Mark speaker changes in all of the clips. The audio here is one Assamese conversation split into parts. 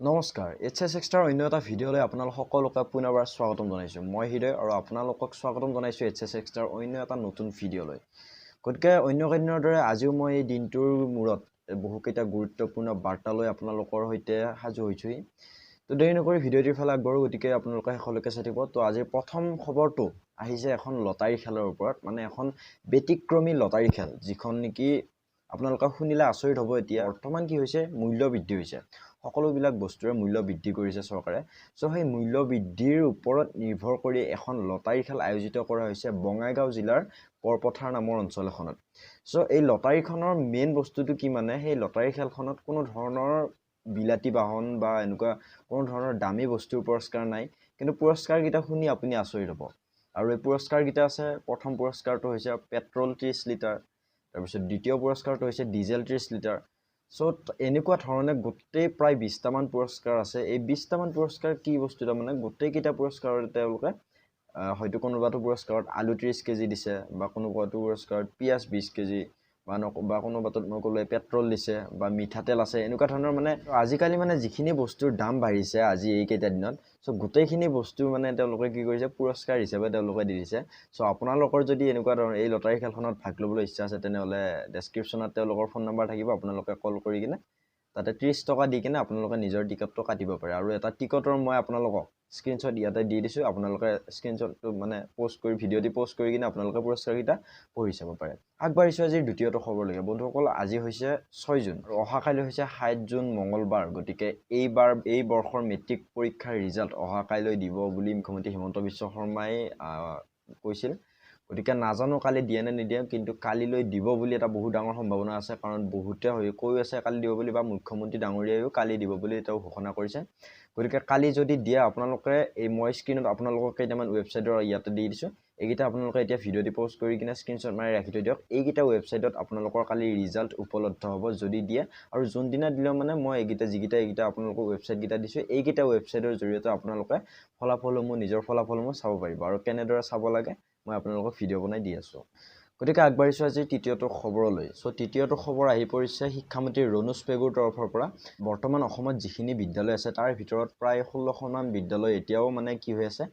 Speaker 1: নমস্কাৰ এইচএছ এক্সট্ৰাৰ অন্য এটা ভিডিঅ'লৈ আপোনালোক সকলোকে পুনৰবাৰ স্বাগতম জনাইছোঁ মই হৃদয় আৰু আপোনালোকক স্বাগতম জনাইছোঁ এইচএছ এক্সট্ৰাৰ অন্য এটা নতুন ভিডিঅ'লৈ গতিকে অন্য দিনৰ দৰে আজিও মই এই দিনটোৰ মূৰত বহুকেইটা গুৰুত্বপূৰ্ণ বাৰ্তা লৈ আপোনালোকৰ সৈতে সাজু হৈছোহি তো দেৰি নকৰি ভিডিঅ'টিৰ ফালে আগবাঢ়ো গতিকে আপোনালোকে শেষলৈকে চাই থাকিব তো আজিৰ প্ৰথম খবৰটো আহিছে এখন লটাৰী খেলৰ ওপৰত মানে এখন ব্যতিক্ৰমী লটাৰী খেল যিখন নেকি আপোনালোকে শুনিলে আচৰিত হ'ব এতিয়া বৰ্তমান কি হৈছে মূল্য বৃদ্ধি হৈছে সকলোবিলাক বস্তুৰে মূল্য বৃদ্ধি কৰিছে চৰকাৰে সো সেই মূল্য বৃদ্ধিৰ ওপৰত নিৰ্ভৰ কৰি এখন লটাৰী খেল আয়োজিত কৰা হৈছে বঙাইগাঁও জিলাৰ পৰপথাৰ নামৰ অঞ্চল এখনত সো এই লটাৰীখনৰ মেইন বস্তুটো কি মানে সেই লটাৰী খেলখনত কোনো ধৰণৰ বিলাতী বাহন বা এনেকুৱা কোনো ধৰণৰ দামী বস্তুৰ পুৰস্কাৰ নাই কিন্তু পুৰস্কাৰকেইটা শুনি আপুনি আচৰিত হ'ব আৰু এই পুৰস্কাৰকেইটা আছে প্ৰথম পুৰস্কাৰটো হৈছে পেট্ৰল 30 লিটাৰ তাৰপিছত দ্বিতীয় পুৰস্কাৰটো হৈছে ডিজেল 30 লিটাৰ সো এনেকুৱা ধৰণে গোটেই প্ৰায় 20টামান পুৰস্কাৰ আছে এই 20টামান পুৰস্কাৰ কি বস্তু তাৰমানে গোটেইকেইটা পুৰস্কাৰতে তেওঁলোকে হয়তো কোনোবাটো পুৰস্কাৰত আলু 30 কেজি দিছে বা কোনোবাটো পুৰস্কাৰত পিয়াজ 20 কেজি বা কোনোবাটোত মই ক'লে পেট্ৰল দিছে বা মিঠাতেল আছে এনেকুৱা ধৰণৰ মানে আজিকালি মানে যিখিনি বস্তুৰ দাম বাঢ়িছে আজি এইকেইটা দিনত সো গোটেইখিনি বস্তু মানে তেওঁলোকে কি কৰিছে পুৰস্কাৰ হিচাপে তেওঁলোকে দি দিছে সো আপোনালোকৰ যদি এনেকুৱা ধৰণৰ এই লটাৰী খেলখনত ভাগ ল'বলৈ ইচ্ছা আছে তেনেহ'লে ডেছক্ৰিপশ্যনত তেওঁলোকৰ ফোন নম্বৰ থাকিব আপোনালোকে কল কৰি কিনে তাতে 30 টকা দি কিনে আপোনালোকে নিজৰ টিকটটো কাটিব পাৰে আৰু এটা টিকটৰ মই আপোনালোকক স্ক্ৰীনশ্বট ইয়াতে দি দিছোঁ আপোনালোকে স্ক্ৰীনশ্বটটো মানে পোষ্ট কৰি ভিডিঅ'টি পোষ্ট কৰি কিনে আপোনালোকে পুৰস্কাৰকেইটা পঢ়ি চাব পাৰে আগবাঢ়িছোঁ আজিৰ দ্বিতীয়টো খবৰলৈকে বন্ধুসকল আজি হৈছে 6 জুন আৰু অহাকাইলৈ হৈছে 7 জুন মঙলবাৰ গতিকে এই বৰ্ষৰ মেট্ৰিক পৰীক্ষাৰ ৰিজাল্ট অহাকাইলৈ দিব বুলি মুখ্যমন্ত্ৰী হিমন্ত বিশ্ব শৰ্মাই কৈছিল গতিকে নাজানো কালি দিয়ে নে নিদিয়ে কিন্তু কালিলৈ দিব বুলি এটা বহুত ডাঙৰ সম্ভাৱনা আছে কাৰণ বহুতে কৈ আছে কালি দিব বুলি বা মুখ্যমন্ত্ৰী ডাঙৰীয়াইও কালি দিব বুলি তেওঁ ঘোষণা কৰিছে গতিকে কালি যদি দিয়ে আপোনালোকে এই মই স্ক্ৰীনত আপোনালোকক কেইটামান ৱেবছাইটৰ ইয়াতে দি দিছোঁ এইকেইটা আপোনালোকে এতিয়া ভিডিঅ'টি পোষ্ট কৰি কিনে স্ক্ৰীনশ্বট মাৰি ৰাখি থৈ দিয়ক এইকেইটা ৱেবছাইটত আপোনালোকৰ কালি ৰিজাল্ট উপলব্ধ হ'ব যদি দিয়ে আৰু যোনদিনা দিলেও মানে মই এইকেইটা আপোনালোকৰ ৱেবছাইটকেইটা দিছোঁ এইকেইটা ৱেবছাইটৰ জৰিয়তে আপোনালোকে নিজৰ ফলাফলসমূহ চাব পাৰিব আৰু কেনেদৰে চাব লাগে মই আপোনালোকক ভিডিঅ' বনাই দি আছোঁ গতিকে আগবাঢ়িছোঁ আজি তৃতীয়টো খবৰলৈ সো তৃতীয়টো খবৰ আহি পৰিছে শিক্ষামন্ত্ৰী ৰণোজ পেগুৰ তৰফৰ পৰা বৰ্তমান অসমত যিখিনি বিদ্যালয় আছে তাৰ ভিতৰত প্ৰায় 16খনমান বিদ্যালয় এতিয়াও মানে কি হৈ আছে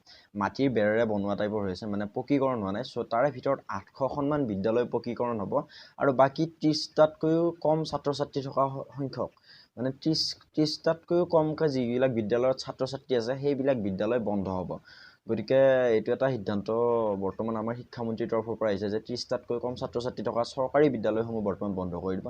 Speaker 1: মাটিৰ বেৰেৰে বনোৱা টাইপৰ হৈ আছে মানে পকীকৰণ হোৱা নাই সো তাৰে ভিতৰত 800খনমান বিদ্যালয় পকীকৰণ হ'ব আৰু বাকী 30টাতকৈও কম ছাত্ৰ ছাত্ৰী থকা সংখ্যক মানে 30টাতকৈও কমকৈ যিবিলাক বিদ্যালয়ত ছাত্ৰ ছাত্ৰী আছে সেইবিলাক বিদ্যালয় বন্ধ হ'ব গতিকে এইটো এটা সিদ্ধান্ত বৰ্তমান আমাৰ শিক্ষামন্ত্ৰীৰ তৰফৰ পৰা আহিছে যে 30টাতকৈ কম ছাত্ৰ ছাত্ৰী থকা চৰকাৰী বিদ্যালয়সমূহ বৰ্তমান বন্ধ কৰি দিব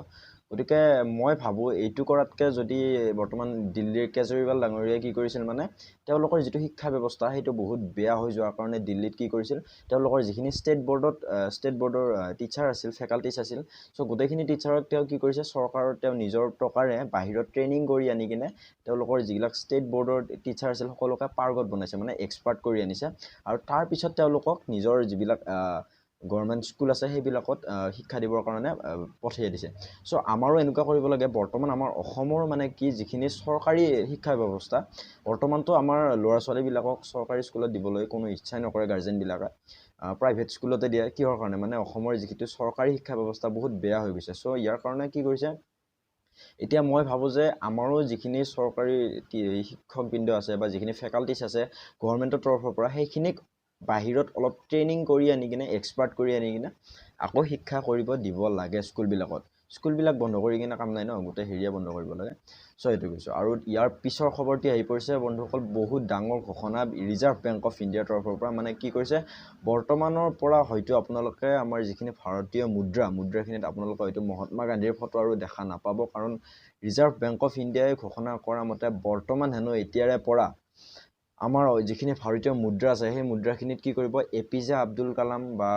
Speaker 1: গতিকে মই ভাবোঁ এইটো কৰাতকৈ যদি বৰ্তমান দিল্লীৰ কেজৰিৱাল ডাঙৰীয়াই কি কৰিছিল মানে তেওঁলোকৰ যিটো শিক্ষা ব্যৱস্থা সেইটো বহুত বেয়া হৈ যোৱাৰ কাৰণে দিল্লীত কি কৰিছিল তেওঁলোকৰ যিখিনি ষ্টেট বৰ্ডৰ টিচাৰ আছিল ফেকাল্টিছ আছিল সো গোটেইখিনি টিচাৰক তেওঁ কি কৰিছে চৰকাৰৰ তেওঁ নিজৰ টকাৰে বাহিৰত ট্ৰেইনিং কৰি আনি কিনে তেওঁলোকৰ যিবিলাক ষ্টেট বৰ্ডৰ টিচাৰ আছিল সকলোকে পাৰ্গত বনাইছে মানে এক্সপাৰ্ট কৰি আনিছে আৰু তাৰপিছত তেওঁলোকক নিজৰ যিবিলাক গভৰ্ণমেণ্ট স্কুল আছে সেইবিলাকত শিক্ষা দিবৰ কাৰণে পঠিয়াই দিছে সো আমাৰো এনেকুৱা কৰিব লাগে বৰ্তমান আমাৰ অসমৰ মানে কি যিখিনি চৰকাৰী শিক্ষা ব্যৱস্থা বৰ্তমানতো আমাৰ ল'ৰা ছোৱালীবিলাকক চৰকাৰী স্কুলত দিবলৈ কোনো ইচ্ছাই নকৰে গাৰ্জেনবিলাকে প্ৰাইভেট স্কুলতে দিয়ে কিহৰ কাৰণে মানে অসমৰ যিটো চৰকাৰী শিক্ষা ব্যৱস্থা বহুত বেয়া হৈ গৈছে সো ইয়াৰ কাৰণে কি কৰিছে এতিয়া মই ভাবোঁ যে আমাৰো যিখিনি চৰকাৰী শিক্ষকবৃন্দ আছে বা যিখিনি ফেকাল্টিছ আছে গভৰ্ণমেণ্টৰ তৰফৰ পৰা সেইখিনিক বাহিৰত অলপ ট্ৰেইনিং কৰি আনি কিনে এক্সপাৰ্ট কৰি আনি কিনে আকৌ শিক্ষা কৰিব দিব লাগে স্কুলবিলাক বন্ধ কৰি কিনে কাম নাই ন গোটেই হেৰিয়ে বন্ধ কৰিব লাগে সো এইটো কৈছোঁ আৰু ইয়াৰ পিছৰ খবৰটি আহি পৰিছে বন্ধুসকল বহুত ডাঙৰ ঘোষণা ৰিজাৰ্ভ বেংক অফ ইণ্ডিয়াৰ তৰফৰ পৰা মানে কি কৰিছে বৰ্তমানৰ পৰা হয়তো আপোনালোকে আমাৰ যিখিনি ভাৰতীয় মুদ্ৰাখিনিত আপোনালোকে হয়তো মহাত্মা গান্ধীৰ ফটো আৰু দেখা নাপাব কাৰণ ৰিজাৰ্ভ বেংক অফ ইণ্ডিয়াই ঘোষণা কৰা মতে বৰ্তমান হেনো এতিয়াৰে পৰা আমাৰ যিখিনি ভাৰতীয় মুদ্ৰা আছে সেই মুদ্ৰাখিনিত কি কৰিব APJ আব্দুল কালাম বা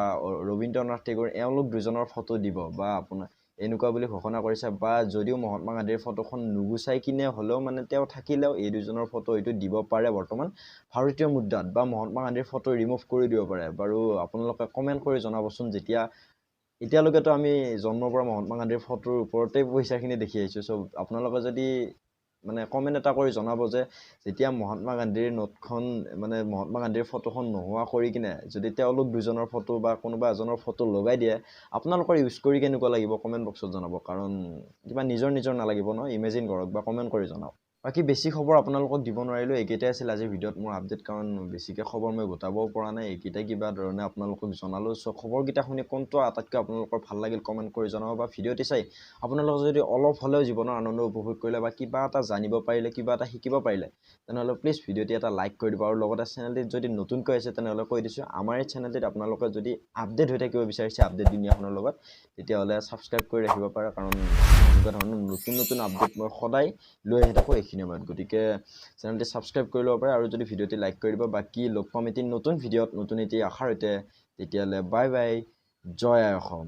Speaker 1: ৰবীন্দ্ৰনাথ টেগোৰ এওঁলোক দুজনৰ ফটো দিব বা আপোনাৰ এনেকুৱা বুলি ঘোষণা কৰিছে বা যদিও মহাত্মা গান্ধীৰ ফটোখন নুগুচাই কিনে হ'লেও মানে তেওঁ থাকিলেও এই দুজনৰ ফটো হয়তো দিব পাৰে বৰ্তমান ভাৰতীয় মুদ্ৰাত বা মহাত্মা গান্ধীৰ ফটো ৰিমুভ কৰি দিব পাৰে বাৰু আপোনালোকে কমেণ্ট কৰি জনাবচোন এতিয়ালৈকেতো আমি জন্মৰ পৰা মহাত্মা গান্ধীৰ ফটোৰ ওপৰতে পইচাখিনি দেখি আহিছোঁ সো আপোনালোকে যদি মানে কমেণ্ট এটা কৰি জনাব যে যেতিয়া মহাত্মা গান্ধীৰ নোটখন মানে মহাত্মা গান্ধীৰ ফটোখন নোহোৱা কৰি কিনে যদি তেওঁলোক দুজনৰ ফটো বা কোনোবা এজনৰ ফটো লগাই দিয়ে আপোনালোকৰ ইউজ কৰি কেনেকুৱা লাগিব কমেণ্ট বক্সত জনাব কাৰণ কিবা নিজৰ নালাগিব ন ইমেজিন কৰক বা কমেণ্ট কৰি জনাওক বাকি বেছি খবৰ আপোনালোকক দিব নোৱাৰিলো এইকেইটাই আছিল আজি ভিডিঅ'ত মোৰ আপডেট কাৰণ বেছিকৈ খবৰ মই গোটাবও পৰা নাই এইকেইটা কিবা ধৰণে আপোনালোকক জনালো সো খবৰকেইটা শুনি কোনটো আটাইতকৈ আপোনালোকৰ ভাল লাগিল কমেন্ট কৰি জনাব বা ভিডিঅ'টি চাই আপোনালোকে যদি অলপ হ'লেও জীৱনৰ আনন্দ উপভোগ কৰিলে বা কিবা এটা জানিব পাৰিলে কিবা এটা শিকিব পাৰিলে তেনেহ'লে প্লিজ ভিডিঅ'টি এটা লাইক কৰি দিব আৰু লগতে চেনেলটিত যদি নতুনকৈ আছে তেনেহ'লে কৈ দিছো আমাৰ এই চেনেলটিত আপোনালোকে যদি আপডেট হৈ থাকিব বিচাৰিছে আপডেট দুনিয়াখনৰ লগত তেতিয়াহ'লে সাবস্ক্ৰাইব কৰি ৰাখিব পাৰে কাৰণ এনেকুৱা ধৰণৰ নতুন আপডেট মই সদায় লৈ আহি থাকো এইখিনি সময়ত গতিকে চেনেলটি সাবস্ক্ৰাইব কৰি ল'ব পাৰে আৰু যদি ভিডিঅ'টি লাইক কৰি দিব বাকি লগ পাম এটি নতুন ভিডিঅ'ত নতুন এটি আশাৰ সৈতে তেতিয়াহ'লে বাই বাই জয় অসম